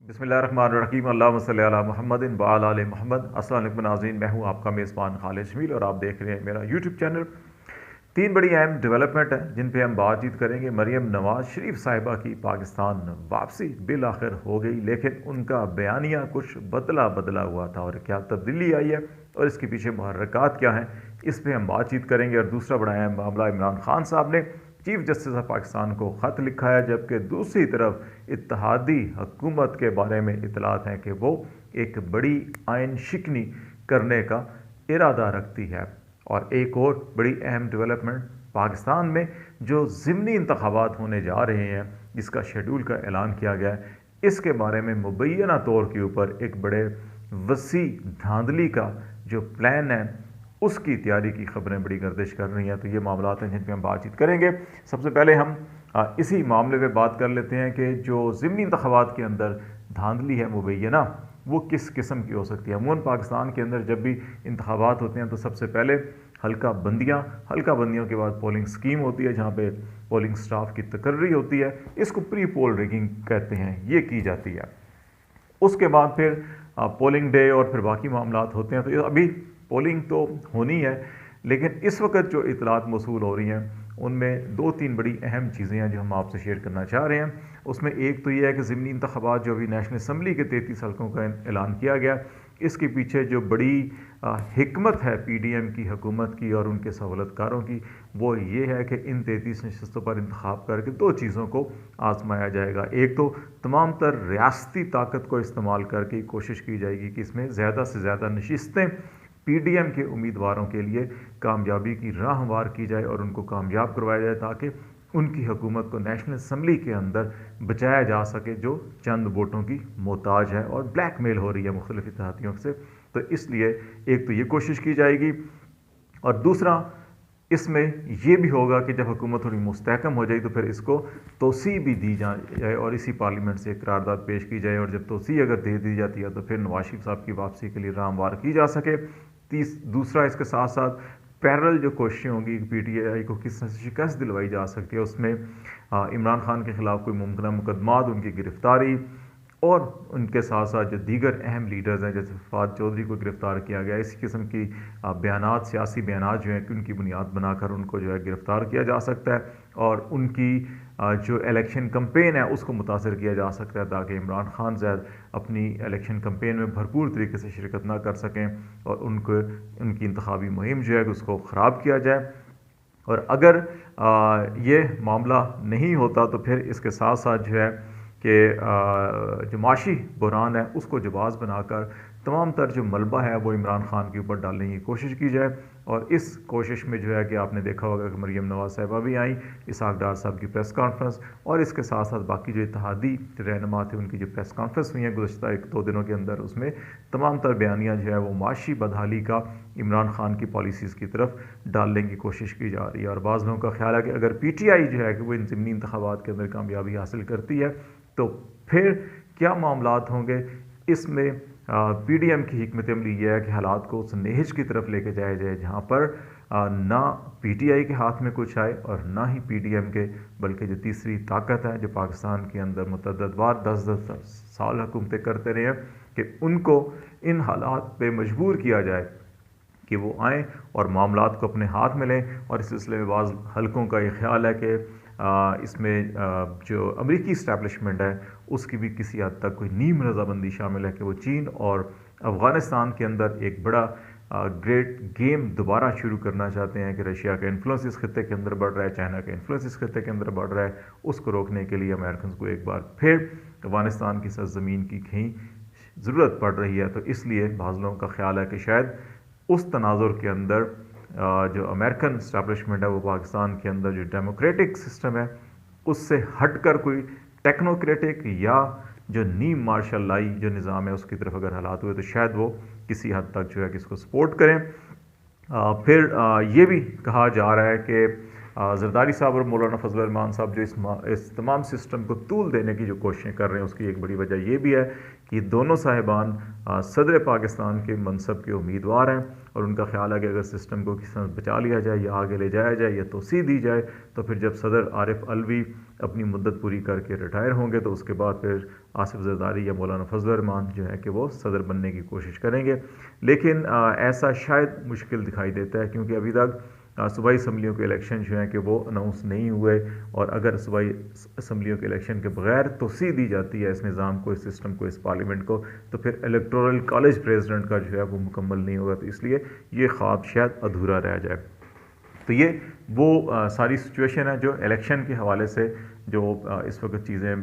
बिस्मिल्लाहिर्रहमानिर्रहीम अल्लाहुम्मा सल्ली अला मुहम्मदिन व अला आलि मोहम्मद। अस्सलाम वालेकुम नाज़रीन, मैं हूं आपका मेज़बान खालिद जमील और आप देख रहे हैं मेरा यूट्यूब चैनल। तीन बड़ी अहम डेवलपमेंट हैं जिन पे हम बातचीत करेंगे। मरियम नवाज़ शरीफ साहिबा की पाकिस्तान वापसी बिल आखिर हो गई, लेकिन उनका बयानिया कुछ बदला बदला हुआ था और क्या तब्दीली आई है और इसके पीछे मुहर्रिकात क्या हैं, इस पर हम बातचीत करेंगे। और दूसरा बड़ा अहम मामला, इमरान खान साहब ने चीफ जस्टिस ऑफ पाकिस्तान को ख़त लिखा है, जबकि दूसरी तरफ इत्तेहादी हुकूमत के बारे में इतलात हैं कि वो एक बड़ी आइन शिकनी करने का इरादा रखती है। और एक और बड़ी अहम डेवलपमेंट, पाकिस्तान में जो ज़िमनी इंतखाबात होने जा रहे हैं जिसका शेड्यूल का ऐलान किया गया है, इसके बारे में मुबैना तौर के ऊपर एक बड़े वसी धांधली का जो प्लान है उसकी तैयारी की खबरें बड़ी गर्दिश कर रही हैं। तो ये मामला हैं जिन पर हम बातचीत करेंगे। सबसे पहले हम इसी मामले पे बात कर लेते हैं कि जो ज़िमनी इंतखाबात के अंदर धांधली है मुबैना, वो किस किस्म की हो सकती है। अमूमन पाकिस्तान के अंदर जब भी इंतखाबात होते हैं तो सबसे पहले हल्का बंदियों के बाद पोलिंग स्कीम होती है, जहाँ पे पोलिंग स्टाफ की तकर्री होती है, इसको प्री पोल रिगिंग कहते हैं, ये की जाती है। उसके बाद फिर पोलिंग डे और फिर बाकी मामलात होते हैं। तो अभी पोलिंग तो होनी है, लेकिन इस वक्त जो इतलात मौसूल हो रही हैं उनमें दो तीन बड़ी अहम चीज़ें हैं जो हम आपसे शेयर करना चाह रहे हैं। उसमें एक तो ये है कि ज़िमनी इंतखाबात जो अभी नेशनल असम्बली के 33 हल्कों का ऐलान किया गया, इसके पीछे जो बड़ी हिकमत है PDM की हुकूमत की और उनके सहूलतकारों की, वो ये है कि इन 33 नशस्तों पर इंतखाब करके दो चीज़ों को आजमाया जाएगा। एक तो तमाम तर रियासती ताकत को इस्तेमाल करके कोशिश की जाएगी कि इसमें ज़्यादा से ज़्यादा नशिस्तें PDM के उम्मीदवारों के लिए कामयाबी की राह हमवार की जाए और उनको कामयाब करवाया जाए, ताकि उनकी हुकूमत को नेशनल असम्बली के अंदर बचाया जा सके जो चंद वोटों की मोहताज है और ब्लैक मेल हो रही है मुख्तलिफ इत्तेहादियों से। तो इसलिए एक तो ये कोशिश की जाएगी, और दूसरा इसमें यह भी होगा कि जब हुकूमत थोड़ी मुस्तहकम हो जाए तो फिर इसको तोसी भी दी जाए और इसी पार्लियामेंट से करारदाद पेश की जाए, और जब तोसी अगर दे दी जाती है तो फिर नवाज शरीफ साहब की वापसी के लिए राह हमवार की जा सके। दूसरा, इसके साथ साथ पैरेलल जो कोशिशें होंगी PTI को किस तरह से शिकस्त दिलवाई जा सकती है, उसमें इमरान खान के ख़िलाफ़ कोई मुमकिन मुकदमात, उनकी गिरफ़्तारी, और उनके साथ साथ जो दीगर अहम लीडर्स हैं जैसे फवाद चौधरी को गिरफ़्तार किया गया, इसी किस्म की बयानात, सियासी बयानात जो हैं कि उनकी बुनियाद बनाकर उनको जो है गिरफ़्तार किया जा सकता है और उनकी जो इलेक्शन कैंपेन है उसको मुतासर किया जा सकता है, ताकि इमरान खान ज़ैद अपनी इलेक्शन कैंपेन में भरपूर तरीके से शिरकत ना कर सकें और उनकी इंतखाबी मुहिम जो है उसको ख़राब किया जाए। और अगर ये मामला नहीं होता तो फिर इसके साथ साथ जो है कि जो माशी बहरान है उसको जवाज़ बनाकर तमाम तर जो मलबा है वो इमरान खान के ऊपर डालने की कोशिश की जाए। और इस कोशिश में जो है कि आपने देखा होगा कि मरियम नवाज़ साहिबा भी आई, इसहाक डार साहब की प्रेस कॉन्फ्रेंस, और इसके साथ साथ बाकी जो इत्तेहादी रहनुमा थे उनकी जो प्रेस कॉन्फ्रेंस हुई है गुज़श्ता 1-2 दिनों के अंदर, उसमें तमाम तर बयानिया जो है वो माशी बदहाली का इमरान खान की पॉलिसीज़ की तरफ डालने की कोशिश की जा रही है। और बाज़ लोगों का ख्याल है कि अगर PTI जो है कि वो इन ज़िमनी इंतखाबात के अंदर कामयाबी हासिल करती है तो फिर क्या मामलात होंगे। इसमें PDM की हिकमत अमली यह है कि हालात को उस नहज की तरफ लेके जाया जाए जहाँ पर ना PTI के हाथ में कुछ आए और ना ही PDM के, बल्कि जो तीसरी ताकत है जो पाकिस्तान के अंदर मुतअद्दिद बार 10-10 साल हुकूमतें करते रहे हैं, कि उनको इन हालात पे मजबूर किया जाए कि वो आएँ और मामलात को अपने हाथ में लें। और इस सिलसिले में बाज़ हल्कों का ये ख्याल है कि इसमें जो अमरीकी इस्टेब्लिशमेंट है उसकी भी किसी हद तक कोई नीम रजामंदी शामिल है कि वो चीन और अफ़गानिस्तान के अंदर एक बड़ा ग्रेट गेम दोबारा शुरू करना चाहते हैं कि रशिया का इन्फ्लुएंस इस खत्े के अंदर बढ़ रहा है, चाइना का इन्फ्लुएंस इस खत्े के अंदर बढ़ रहा है, उसको रोकने के लिए अमेरिकन को एक बार फिर अफ़गानिस्तान की सरज़मीन की कहीं ज़रूरत पड़ रही है। तो इसलिए बाज़ लोगों का ख्याल है कि शायद उस तनाजुर के अंदर जो अमेरिकन इस्टेब्लिशमेंट है वो पाकिस्तान के अंदर जो डेमोक्रेटिक सिस्टम है उससे हटकर कोई टेक्नोक्रेटिक या जो नीम मार्शल लाई जो निज़ाम है उसकी तरफ अगर हालात हुए तो शायद वो किसी हद तक जो है कि इसको सपोर्ट करें। फिर ये भी कहा जा रहा है कि زرداری صاحب اور مولانا فضل الرحمان صاحب جو اس تمام سسٹم کو طول دینے کی جو کوششیں کر رہے ہیں، اس کی ایک بڑی وجہ یہ بھی ہے کہ دونوں صاحبان صدر پاکستان کے منصب کے امیدوار ہیں، اور ان کا خیال ہے کہ اگر سسٹم کو کسی طرح بچا لیا جائے یا آگے لے جایا جائے یا توسیع دی جائے تو پھر جب صدر عارف علوی اپنی مدت پوری کر کے ریٹائر ہوں گے تو اس کے بعد پھر آصف زرداری یا مولانا فضل الرحمان جو ہے کہ وہ صدر بننے کی کوشش کریں گے. لیکن ایسا شاید مشکل دکھائی دیتا ہے، کیونکہ ابھی تک صوبائی اسمبلیوں کے الیکشن جو ہیں کہ وہ اناؤنس نہیں ہوئے، اور اگر صوبائی اسمبلیوں کے الیکشن کے بغیر توسیع دی جاتی ہے اس نظام کو، اس سسٹم کو، اس پارلیمنٹ کو، تو پھر الیکٹورل کالج پریزیڈنٹ کا جو ہے وہ مکمل نہیں ہوگا. تو اس لیے یہ خواب شاید ادھورا رہ جائے. تو یہ وہ ساری سچویشن ہے جو الیکشن کے حوالے سے جو اس وقت چیزیں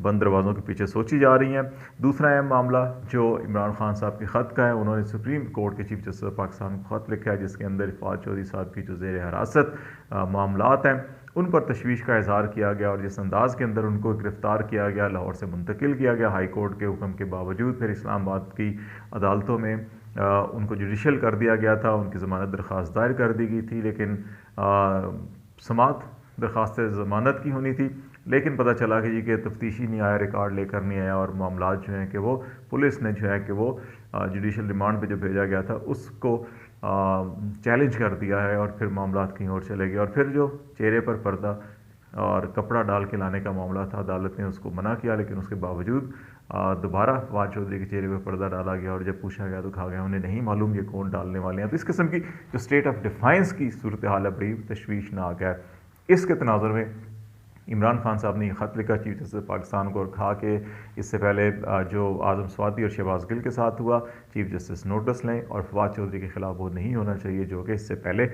بند دروازوں کے پیچھے سوچی جا رہی ہیں. دوسرا اہم معاملہ جو عمران خان صاحب کے خط کا ہے، انہوں نے سپریم کورٹ کے چیف جسٹس آف پاکستان کو خط لکھا ہے جس کے اندر فواد چودھری صاحب کی جو زیر حراست معاملات ہیں ان پر تشویش کا اظہار کیا گیا، اور جس انداز کے اندر ان کو گرفتار کیا گیا، لاہور سے منتقل کیا گیا ہائی کورٹ کے حکم کے باوجود، پھر اسلام آباد کی عدالتوں میں ان کو جوڈیشل کر دیا گیا تھا، ان کی ضمانت درخواست دائر کر دی گئی تھی، لیکن سماعت درخواست ضمانت کی ہونی تھی، لیکن پتہ چلا کہ جی کہ تفتیشی نہیں آیا، ریکارڈ لے کر نہیں آیا، اور معاملات جو ہیں کہ وہ پولیس نے جو ہے کہ وہ جوڈیشل ریمانڈ پہ جو بھیجا گیا تھا اس کو چیلنج کر دیا ہے، اور پھر معاملات کہیں اور چلے گئے. اور پھر جو چہرے پر پردہ اور کپڑا ڈال کے لانے کا معاملہ تھا، عدالت نے اس کو منع کیا، لیکن اس کے باوجود دوبارہ فواد چودھری کے چہرے پر پردہ ڈالا گیا، اور جب پوچھا گیا تو کہا گیا انہیں نہیں معلوم یہ کون ڈالنے والے ہیں. تو اس قسم کی جو اسٹیٹ آف ڈیفائنس کی صورتحال ہے بڑی تشویشناک ہے. اس کے تناظر میں عمران خان صاحب نے یہ خط لکھا چیف جسٹس پاکستان کو، اور کہا کہ اس سے پہلے جو اعظم سوادی اور شہباز گل کے ساتھ ہوا، چیف جسٹس نوٹس لیں، اور فواد چودھری کے خلاف وہ نہیں ہونا چاہیے جو کہ اس سے پہلے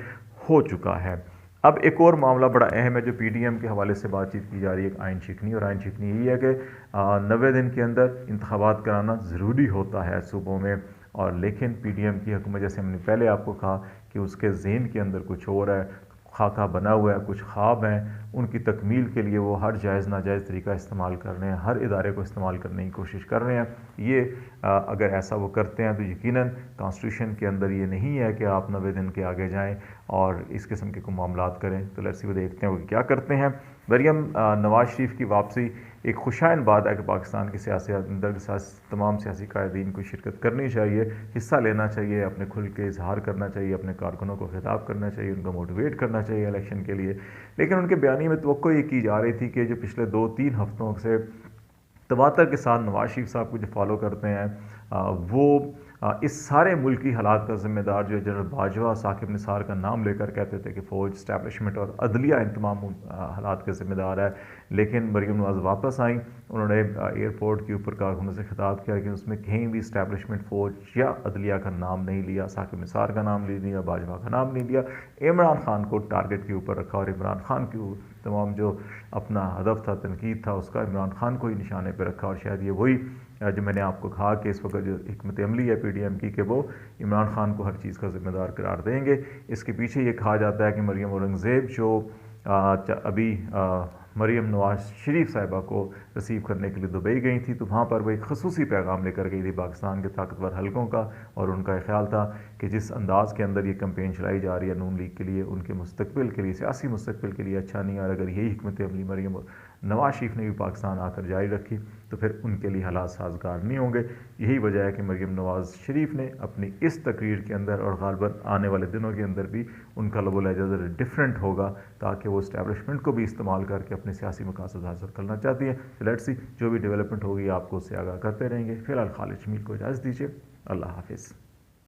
ہو چکا ہے. اب ایک اور معاملہ بڑا اہم ہے جو پی ڈی ایم کے حوالے سے بات چیت کی جا رہی ہے، ایک آئین شکنی، اور آئین شکنی یہی ہے کہ 90 دن کے اندر انتخابات کرانا ضروری ہوتا ہے صوبوں میں. اور لیکن پی ڈی ایم کی حکومت، جیسے ہم نے پہلے آپ کو کہا کہ اس کے ذہن کے اندر کچھ اور ہے، خاکہ بنا ہوا ہے، کچھ خواب ہیں، ان کی تکمیل کے لیے وہ ہر جائز ناجائز طریقہ استعمال کر رہے ہیں، ہر ادارے کو استعمال کرنے کی کوشش کر رہے ہیں. یہ اگر ایسا وہ کرتے ہیں تو یقیناً کانسٹیٹیوشن کے اندر یہ نہیں ہے کہ آپ 90 دن کے آگے جائیں اور اس قسم کے کوئی معاملات کریں. تو لیٹس سی وہ دیکھتے ہیں وہ کیا کرتے ہیں. مریم نواز شریف کی واپسی ایک خوشائن بات ہے کہ پاکستان کی سیاسی اندر تمام سیاسی قائدین کو شرکت کرنی چاہیے، حصہ لینا چاہیے، اپنے کھل کے اظہار کرنا چاہیے، اپنے کارکنوں کو خطاب کرنا چاہیے، ان کو موٹیویٹ کرنا چاہیے الیکشن کے لیے. لیکن ان کے بیانیے میں توقع یہ کی جا رہی تھی کہ جو پچھلے 2-3 ہفتوں سے تواتر کے ساتھ نواز شریف صاحب کو جو فالو کرتے ہیں وہ اس سارے ملکی حالات کا ذمہ دار جو ہے جنرل باجوہ، ثاقب نثار کا نام لے کر کہتے تھے کہ فوج، اسٹیبلشمنٹ اور عدلیہ ان تمام حالات کا ذمہ دار ہے. لیکن مریم نواز واپس آئیں، انہوں نے ایئرپورٹ کے اوپر کارکنوں سے خطاب کیا کہ اس میں کہیں بھی اسٹیبلشمنٹ، فوج یا عدلیہ کا نام نہیں لیا، ثاقب نثار کا نام نہیں لیا، باجوہ کا نام نہیں لیا، عمران خان کو ٹارگٹ کے اوپر رکھا، اور عمران خان کی تمام جو اپنا ہدف تھا، تنقید تھا، اس کا عمران خان کو ہی نشانے پہ رکھا. اور شاید یہ وہی جو میں نے آپ کو کہا کہ اس وقت جو حکمت عملی ہے پی ڈی ایم کی کہ وہ عمران خان کو ہر چیز کا ذمہ دار قرار دیں گے. اس کے پیچھے یہ کہا جاتا ہے کہ مریم اورنگزیب جو ابھی مریم نواز شریف صاحبہ کو ریسیو کرنے کے لیے دبئی گئی تھی، تو وہاں پر وہ ایک خصوصی پیغام لے کر گئی تھی پاکستان کے طاقتور حلقوں کا، اور ان کا یہ خیال تھا کہ جس انداز کے اندر یہ کمپین چلائی جا رہی ہے نون لیگ کے لیے، ان کے مستقبل کے لیے، سیاسی مستقبل کے لیے اچھا نہیں. اور اگر یہی حکمت عملی مریم نواز شریف نے بھی پاکستان آ کر جاری رکھی تو پھر ان کے لیے حالات سازگار نہیں ہوں گے. یہی وجہ ہے کہ مریم نواز شریف نے اپنی اس تقریر کے اندر، اور غالباً آنے والے دنوں کے اندر بھی ان کا لب و لہجہ ذرا ڈفرینٹ ہوگا، تاکہ وہ اسٹیبلشمنٹ کو بھی استعمال کر کے اپنے سیاسی مقاصد حاصل کرنا چاہتی ہیں. لیٹس سی جو بھی ڈیولپمنٹ ہوگی آپ کو اس سے آگاہ کرتے رہیں گے. فی الحال خالد شمیل کو اجازت دیجیے. اللہ حافظ.